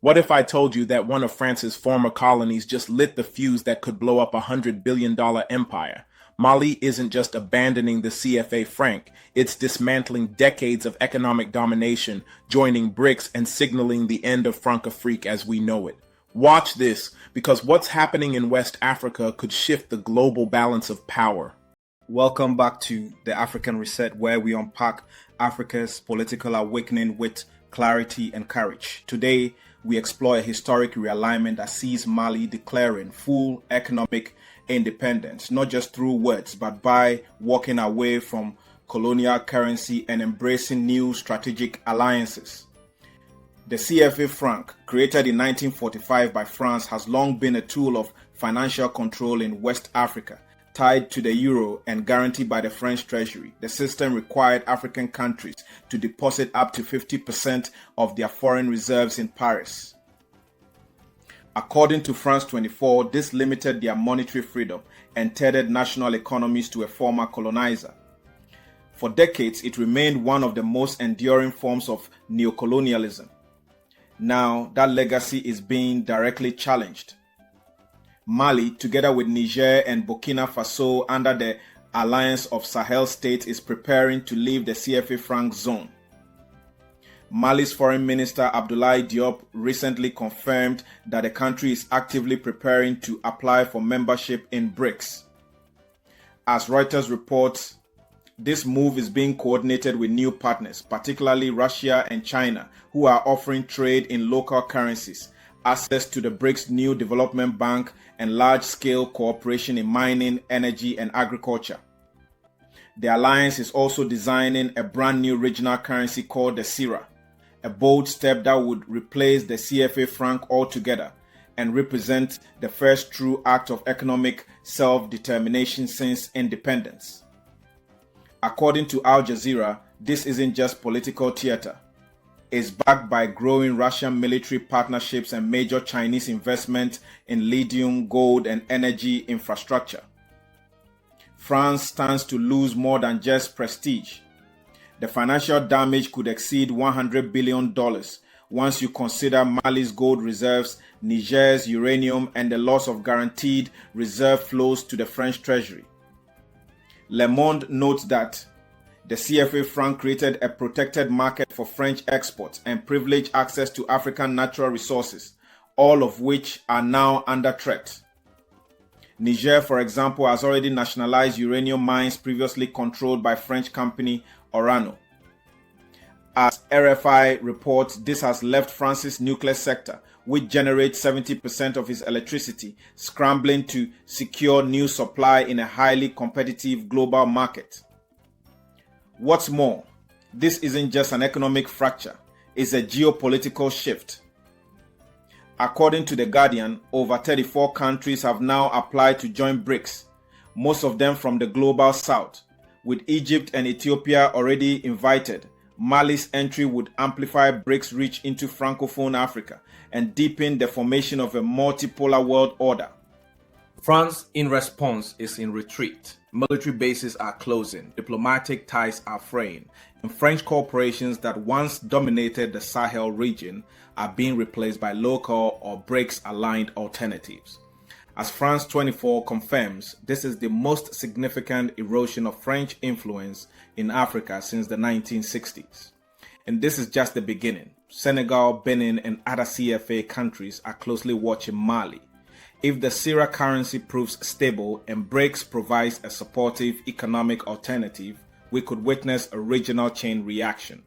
What if I told you that one of France's former colonies just lit the fuse that could blow up a $100 billion empire? Mali isn't just abandoning the Cfa Franc, it's dismantling decades of economic domination, joining Brics and signaling the end of Francophone as we know it. Watch this, because what's happening in West Africa could shift the global balance of power. Welcome back to the African Reset, where we unpack Africa's political awakening with clarity and courage. Today, we explore a historic realignment that sees Mali declaring full economic independence, not just through words, but by walking away from colonial currency and embracing new strategic alliances. The Cfa Franc, created in 1945 by France, has long been a tool of financial control in West Africa. Tied to the euro and guaranteed by the French treasury, the system required African countries to deposit up to 50% of their foreign reserves in Paris. According to France 24, this limited their monetary freedom and tethered national economies to a former colonizer. For decades, it remained one of the most enduring forms of neocolonialism. Now, that legacy is being directly challenged. Mali, together with Niger and Burkina Faso under the Alliance of Sahel States, is preparing to leave the Cfa Franc zone. Mali's Foreign Minister Abdoulaye Diop recently confirmed that the country is actively preparing to apply for membership in Brics. As Reuters reports, this move is being coordinated with new partners, particularly Russia and China, who are offering trade in local currencies, access to the BRICS new development bank, and large-scale cooperation in mining, energy, and agriculture. The alliance is also designing a brand new regional currency called the Sira, a bold step that would replace the Cfa Franc altogether and represent the first true act of economic self-determination since independence. According to Al Jazeera, this isn't just political theater. Is backed by growing Russian military partnerships and major Chinese investment in lithium, gold, and energy infrastructure. France stands to lose more than just prestige. The financial damage could exceed $100 billion once you consider Mali's gold reserves, Niger's uranium, and the loss of guaranteed reserve flows to the French treasury. Le Monde notes that the Cfa Franc created a protected market for French exports and privileged access to African natural resources, all of which are now under threat. Niger, for example, has already nationalized uranium mines previously controlled by French company Orano. As RFI reports, this has left France's nuclear sector, which generates 70% of its electricity, scrambling to secure new supply in a highly competitive global market. What's more, this isn't just an economic fracture, it's a geopolitical shift. According to The Guardian, over 34 countries have now applied to join BRICS, most of them from the global south. With Egypt and Ethiopia already invited, Mali's entry would amplify BRICS' reach into Francophone Africa and deepen the formation of a multipolar world order. France, in response, is in retreat. Military bases are closing, diplomatic ties are fraying, and French corporations that once dominated the Sahel region are being replaced by local or BRICS-aligned alternatives. As France 24 confirms, this is the most significant erosion of French influence in Africa since the 1960s. And this is just the beginning. Senegal, Benin, and other CFA countries are closely watching Mali. If the Sira currency proves stable and Brics provides a supportive economic alternative, we could witness a regional chain reaction.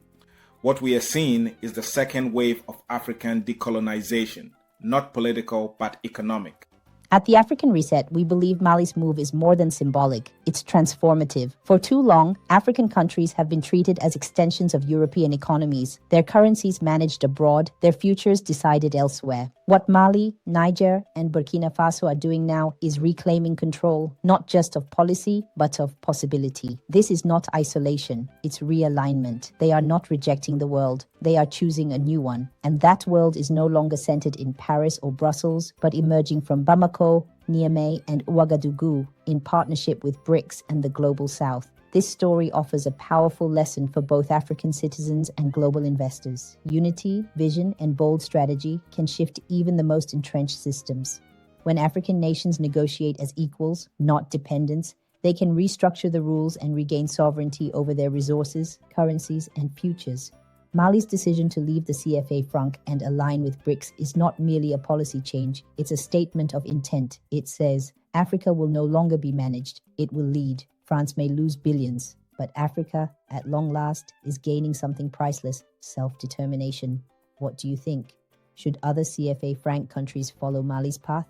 What we are seeing is the second wave of African decolonization, not political but economic. At the African Reset, we believe Mali's move is more than symbolic. It's transformative. For too long, African countries have been treated as extensions of European economies, their currencies managed abroad, their futures decided elsewhere. What Mali, Niger, and Burkina Faso are doing now is reclaiming control, not just of policy, but of possibility. This is not isolation, it's realignment. They are not rejecting the world, they are choosing a new one. And that world is no longer centered in Paris or Brussels, but emerging from Bamako, Niamey, and Ouagadougou in partnership with BRICS and the Global South. This story offers a powerful lesson for both African citizens and global investors. Unity, vision, and bold strategy can shift even the most entrenched systems. When African nations negotiate as equals, not dependents, they can restructure the rules and regain sovereignty over their resources, currencies, and futures. Mali's decision to leave the Cfa Franc and align with Brics is not merely a policy change, it's a statement of intent. It says, Africa will no longer be managed, it will lead. France may lose billions, but Africa, at long last, is gaining something priceless, self-determination. What do you think? Should other Cfa Franc countries follow Mali's path?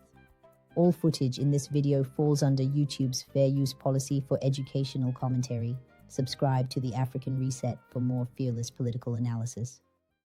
All footage in this video falls under YouTube's fair use policy for educational commentary. Subscribe to the African Reset for more fearless political analysis.